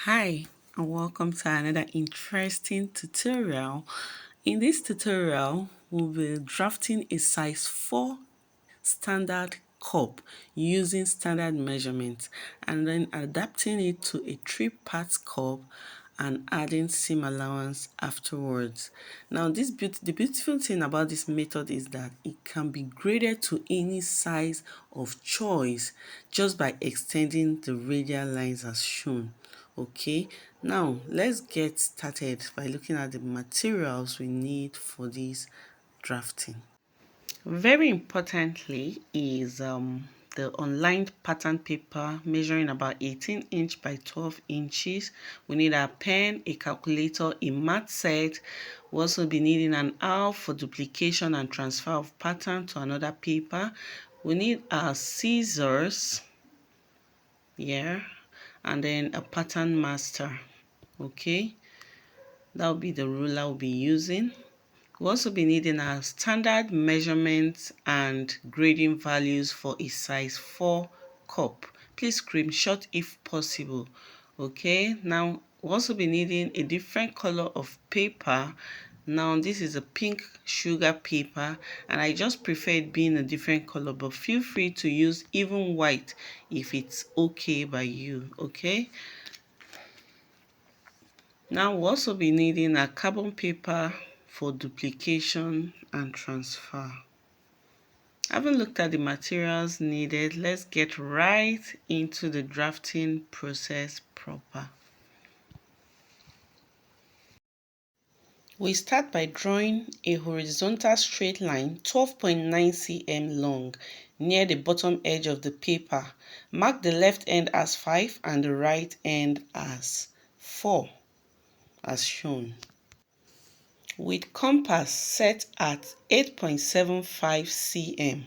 Hi and welcome to another interesting tutorial. In this tutorial, we'll be drafting a size 4 standard cup using standard measurements and then adapting it to a 3-part cup and adding seam allowance afterwards. Now the beautiful thing about this method is that it can be graded to any size of choice just by extending the radial lines as shown. Okay, now let's get started by looking at the materials we need for this drafting. Very importantly is the unlined pattern paper measuring about 18 inch by 12 inches. We need a pen, a calculator, a mat set. We'll also be needing an awl for duplication and transfer of pattern to another paper. We need our scissors, and then a pattern master. Okay, that will be the ruler we'll be using. We'll also be needing our standard measurements and grading values for a size 4 cup. Please screenshot if possible. Okay, now we'll also be needing a different color of paper. Now this is a pink sugar paper and I just prefer it being a different color, but feel free to use even white if it's okay by you. Okay, now we'll also be needing a carbon paper for duplication and transfer. Having looked at the materials needed, let's get right into the drafting process proper. We start by drawing a horizontal straight line 12.9 cm long near the bottom edge of the paper. Mark the left end as 5 and the right end as 4 as shown. With compass set at 8.75 cm.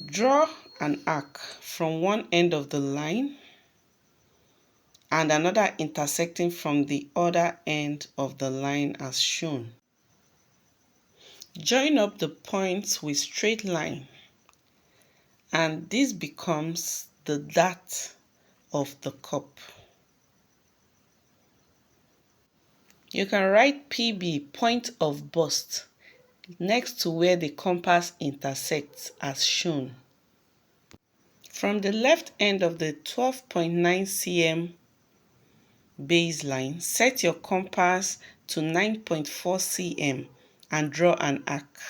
Draw an arc from one end of the line and another intersecting from the other end of the line as shown. Join up the points with straight line and this becomes the dart of the cup. You can write PB, point of bust, next to where the compass intersects as shown. From the left end of the 12.9 cm baseline, set your compass to 9.4 cm and draw an arc.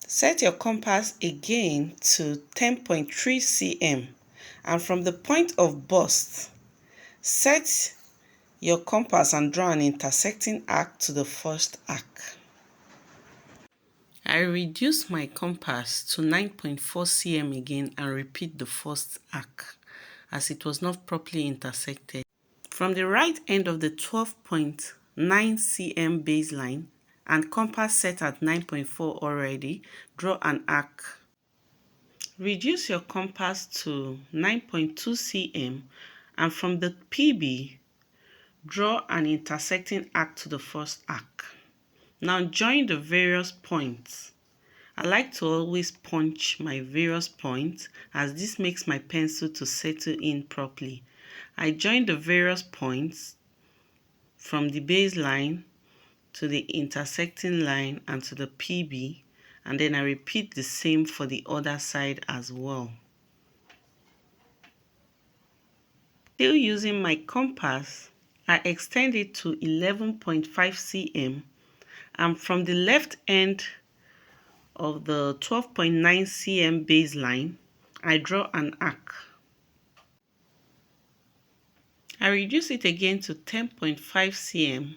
Set your compass again to 10.3 cm and from the point of bust, set your compass and draw an intersecting arc to the first arc. I reduce my compass to 9.4 cm again and repeat the first arc as it was not properly intersected. From the right end of the 12.9 cm baseline and compass set at 9.4 already, draw an arc. Reduce your compass to 9.2 cm and from the PB, draw an intersecting arc to the first arc. Now join the various points. I like to always punch my various points as this makes my pencil to settle in properly. I join the various points from the baseline to the intersecting line and to the PB, and then I repeat the same for the other side as well. Still using my compass, I extend it to 11.5 cm and from the left end of the 12.9 cm baseline, I draw an arc. I reduce it again to 10.5 cm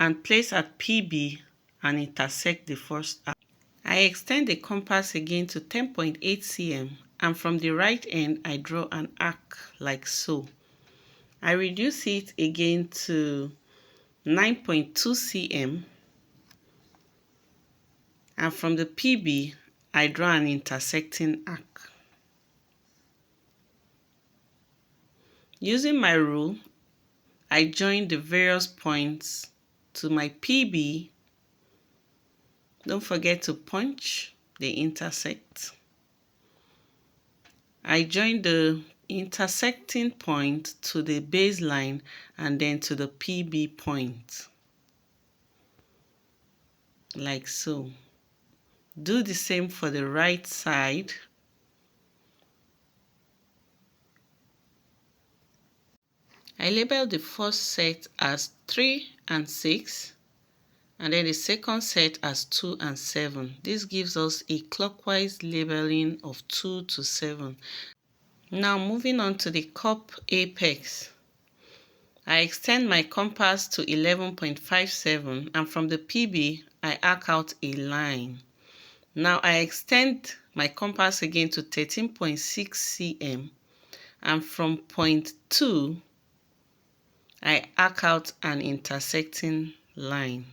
and place at PB and intersect the first arc. I extend the compass again to 10.8 cm and from the right end I draw an arc like so. I reduce it again to 9.2 cm and from the PB I draw an intersecting arc. Using my rule, I join the various points to my PB Don't forget to punch the intersect. I join the intersecting point to the baseline and then to the PB point, like so. Do the same for the right side. I label the first set as 3 and 6 and then the second set as 2 and 7. This gives us a clockwise labeling of 2 to 7. Now moving on to the cup apex. I extend my compass to 11.57 and from the PB I arc out a line. Now I extend my compass again to 13.6 cm and from point 2 I arc out an intersecting line.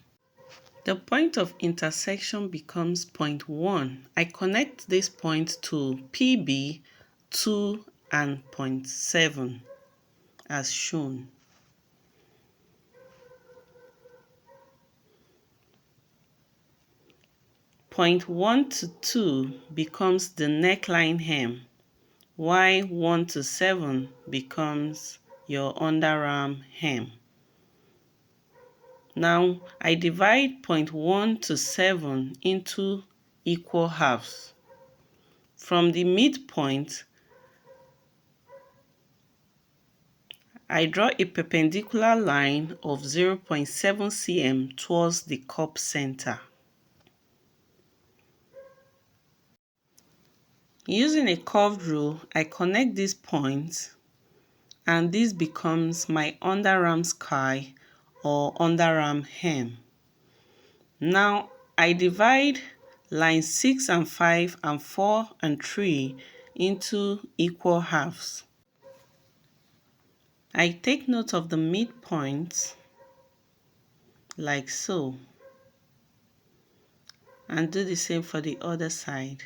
The point of intersection becomes point 1. I connect this point to PB, 2 and point 7 as shown. Point 1 to 2 becomes the neckline hem, while 1 to 7 becomes your underarm hem. Now I divide point 1 to 7 into equal halves. From the midpoint, I draw a perpendicular line of 0.7 cm towards the cup center. Using a curved rule, I connect these points and this becomes my underarm sky or underarm hem. Now I divide lines 6 and 5 and 4 and 3 into equal halves. I take note of the midpoints like so and do the same for the other side.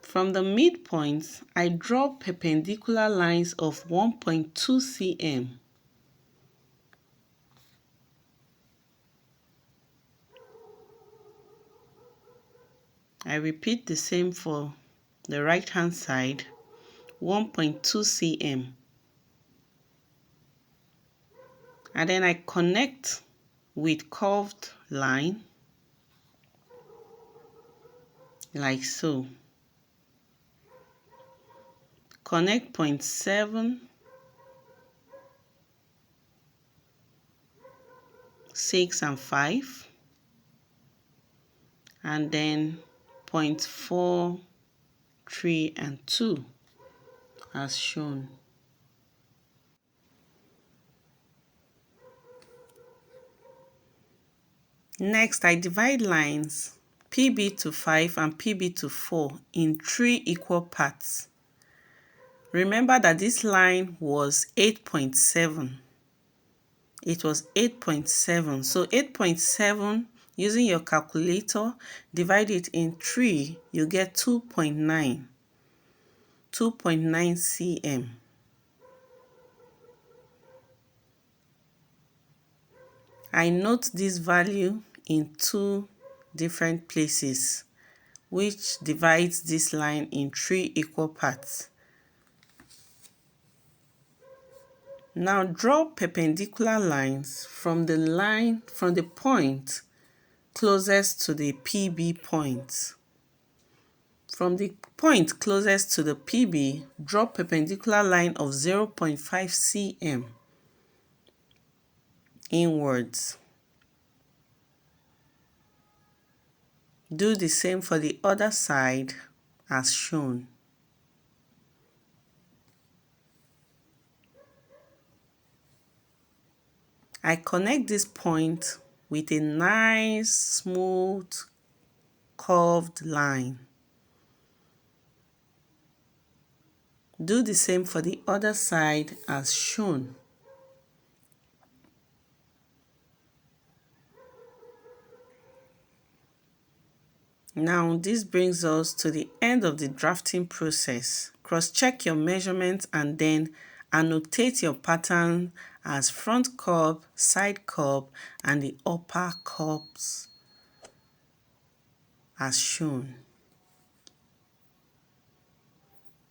From the midpoints, I draw perpendicular lines of 1.2 cm. I repeat the same for the right hand side, 1.2 cm. And then I connect with curved line like so. Connect point 7, 6 and 5, and then point 4, 3 and 2 as shown. Next, I divide lines PB to 5 and PB to 4 in 3 equal parts. Remember that this line was 8.7. It was 8.7. So 8.7, using your calculator, divide it in 3, you get 2.9. 2.9 cm. I note this value in 2 different places, which divides this line in 3 equal parts. Now draw perpendicular lines from the point closest to the PB point. From the point closest to the PB, draw perpendicular line of 0.5 cm inwards. Do the same for the other side as shown. I connect this point with a nice, smooth, curved line. Do the same for the other side as shown. Now this brings us to the end of the drafting process. Cross-check your measurements and then annotate your pattern as front curve, side curve, and the upper curves as shown.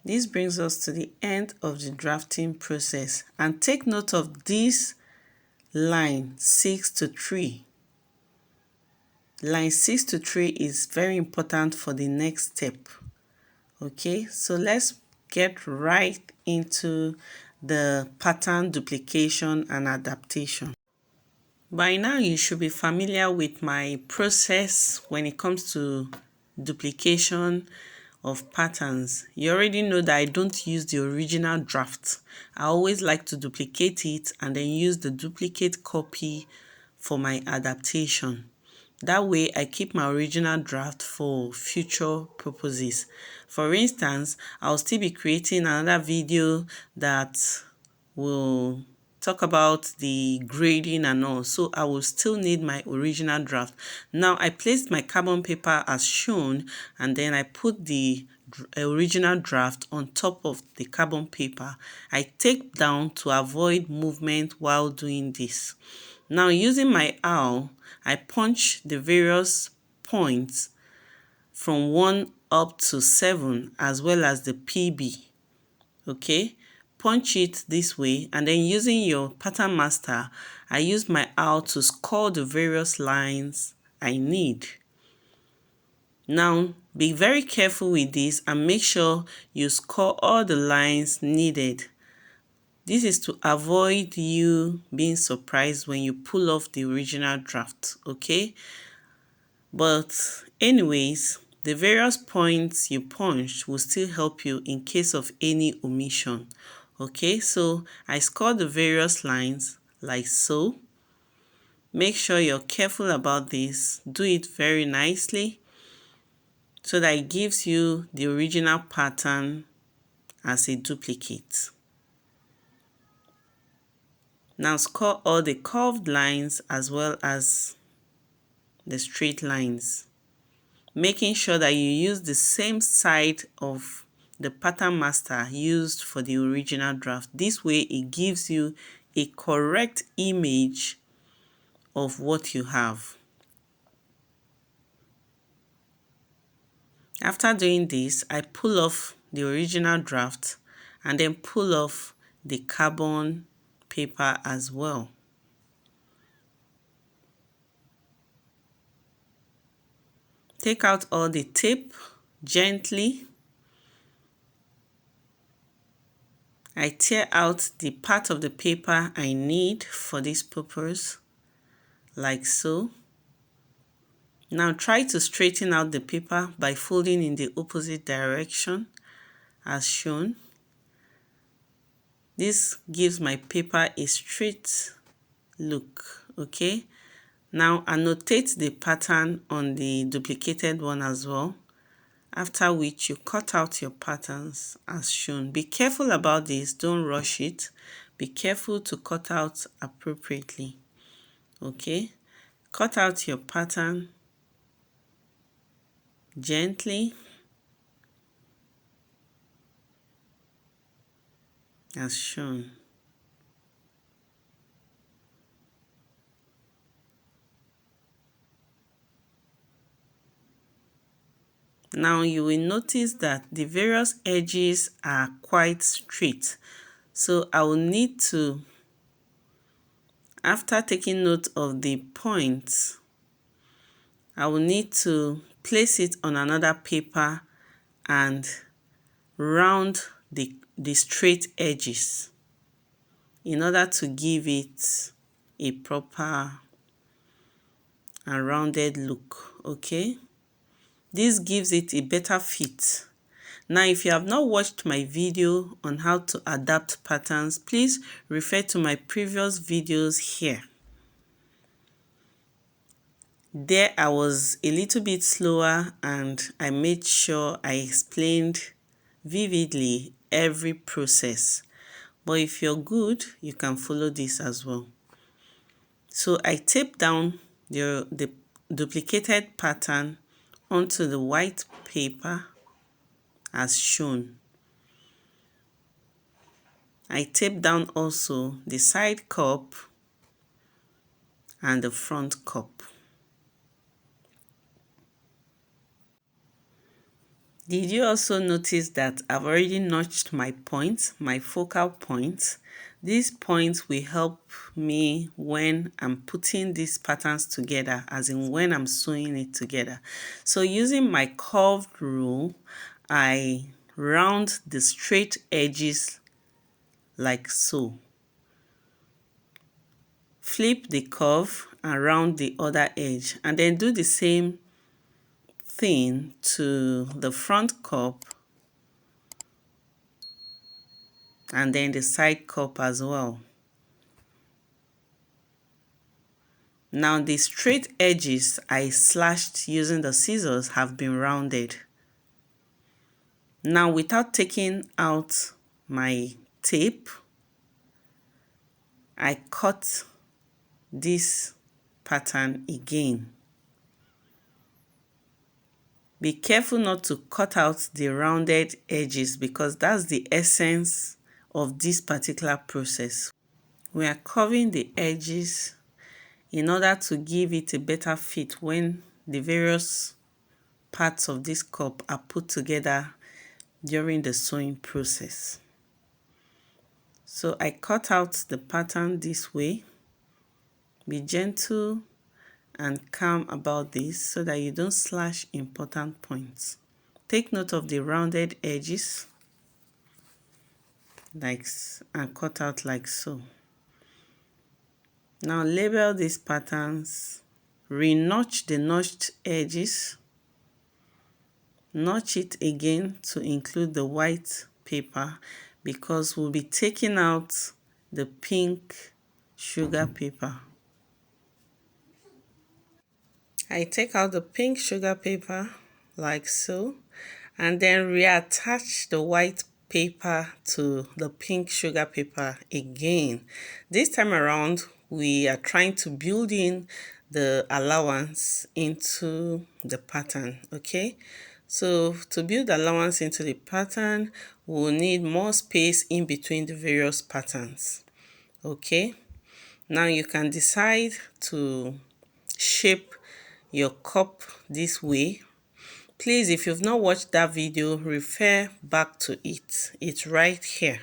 This brings us to the end of the drafting process, and take note of this line 6 to 3. Line 6 to 3 is very important for the next step. Okay, so let's get right into the pattern duplication and adaptation. By now you should be familiar with my process when it comes to duplication of patterns. You already know that I don't use the original draft. I always like to duplicate it and then use the duplicate copy for my adaptation. That way I keep my original draft for future purposes. For instance, I'll still be creating another video that will talk about the grading and all, so I will still need my original draft. Now I placed my carbon paper as shown, and then I put the original draft on top of the carbon paper. I take down to avoid movement while doing this. Now using my awl, I punch the various points from 1 up to 7 as well as the PB. Okay, punch it this way, and then using your pattern master, I use my awl to score the various lines I need. Now be very careful with this and make sure you score all the lines needed. This is to avoid you being surprised when you pull off the original draft, okay? But anyways, the various points you punched will still help you in case of any omission. Okay, so I score the various lines like so. Make sure you're careful about this. Do it very nicely so that it gives you the original pattern as a duplicate. Now score all the curved lines as well as the straight lines, making sure that you use the same side of the pattern master used for the original draft. This way it gives you a correct image of what you have. After doing this, I pull off the original draft and then pull off the carbon paper as well. Take out all the tape gently. I tear out the part of the paper I need for this purpose, like so. Now try to straighten out the paper by folding in the opposite direction as shown. This gives my paper a straight look, okay? Now annotate the pattern on the duplicated one as well, after which you cut out your patterns as shown. Be careful about this, don't rush it. Be careful to cut out appropriately, okay? Cut out your pattern gently as shown. Now you will notice that the various edges are quite straight. So I will need to, after taking note of the points, I will need to place it on another paper and round the straight edges in order to give it a proper and rounded look, okay? This gives it a better fit. Now, if you have not watched my video on how to adapt patterns, please refer to my previous videos here. There I was a little bit slower and I made sure I explained vividly every process. But if you're good, you can follow this as well. So I tape down the duplicated pattern onto the white paper as shown. I tape down also the side cup and the front cup. Did you also notice that I've already notched my points, my focal points? These points will help me when I'm putting these patterns together, as in when I'm sewing it together. So using my curved rule, I round the straight edges like so. Flip the curve and round the other edge, and then do the same thing to the front cup and then the side cup as well. Now the straight edges I slashed using the scissors have been rounded. Now without taking out my tape, I cut this pattern again. Be careful not to cut out the rounded edges because that's the essence of this particular process. We are curving the edges in order to give it a better fit when the various parts of this cup are put together during the sewing process. So I cut out the pattern this way. Be gentle and calm about this so that you don't slash important points. Take note of the rounded edges and cut out like so. Now label these patterns, re-notch the notched edges, notch it again to include the white paper because we'll be taking out the pink sugar paper. I take out the pink sugar paper like so and then reattach the white paper to the pink sugar paper again. This time around we are trying to build in the allowance into the pattern. Okay, so to build allowance into the pattern we'll need more space in between the various patterns. Okay, now you can decide to shape your cup this way. Please, if you've not watched that video, refer back to it. It's right here.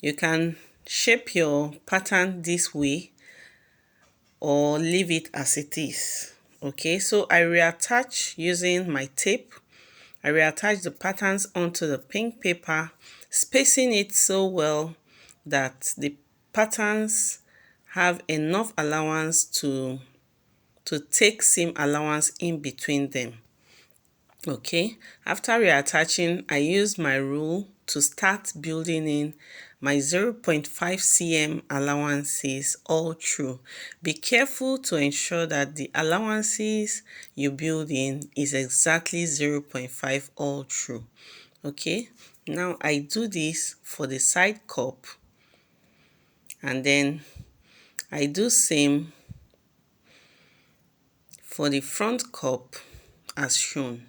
You can shape your pattern this way or leave it as it is. Okay, so I reattach using my tape. I reattach the patterns onto the pink paper, spacing it so well that the patterns have enough allowance to take seam allowance in between them. Okay, after reattaching, I use my rule to start building in my 0.5 cm allowances all through. Be careful to ensure that the allowances you build in is exactly 0.5 all through. Okay, now I do this for the side cup and then I do same for the front cup as shown.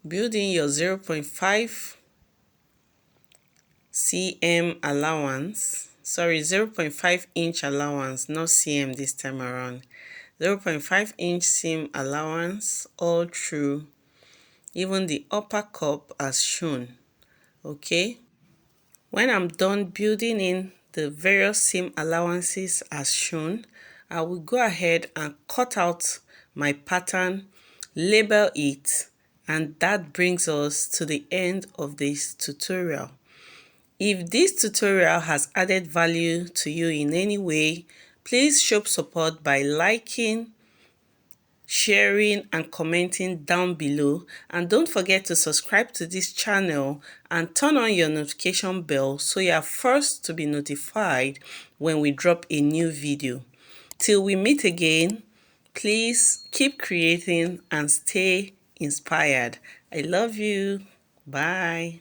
Build in your 0.5 cm allowance, 0.5 inch allowance, not cm this time around. 0.5 inch seam allowance all through, even the upper cup as shown. Okay, when I'm done building in the various seam allowances as shown, I will go ahead and cut out my pattern, label it, and that brings us to the end of this tutorial. If this tutorial has added value to you in any way, please show support by liking, sharing and commenting down below, and don't forget to subscribe to this channel and turn on your notification bell so you are first to be notified when we drop a new video. Till we meet again, please keep creating and stay inspired. I love you. Bye.